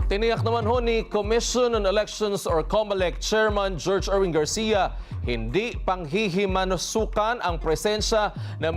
Tiniyak naman ho ni Commission on Elections or COMELEC Chairman George Erwin Garcia, hindi panghihimasukan ang presensya ng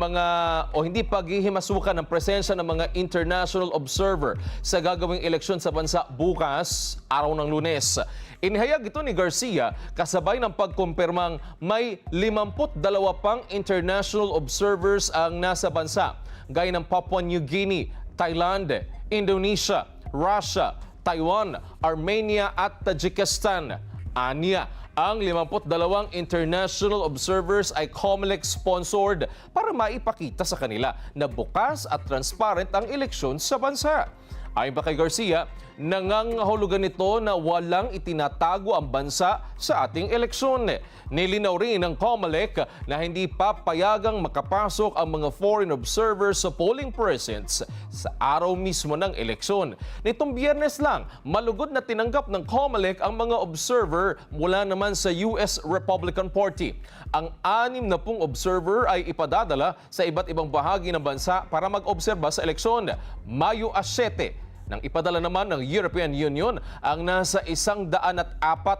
hindi paghihimasukan ang presensya ng mga international observer sa gagawing eleksyon sa bansa bukas, araw ng Lunes. Inihayag ito ni Garcia kasabay ng pagkumpirmang may 52 pang international observers ang nasa bansa, gaya ng Papua New Guinea, Thailand, Indonesia, Russia, Taiwan, Armenia at Tajikistan. Aniya, ang 52 international observers ay COMELEC-sponsored para maipakita sa kanila na bukas at transparent ang eleksyon sa bansa. Ayon pa kay Garcia, nangangahulugan nito na walang itinatago ang bansa sa ating eleksyon. Nilinaw rin ng COMELEC na hindi papayagang makapasok ang mga foreign observers sa polling precincts sa araw mismo ng eleksyon. Nitong Biyernes lang, malugod na tinanggap ng COMELEC ang mga observer mula naman sa US Republican Party. Ang 60 observer ay ipadadala sa iba't ibang bahagi ng bansa para mag-obserba sa eleksyon. Mayo 7 nang ipadala naman ng European Union ang nasa 104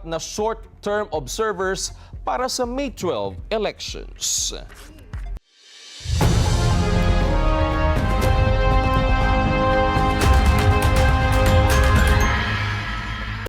na short-term observers para sa May 12 elections.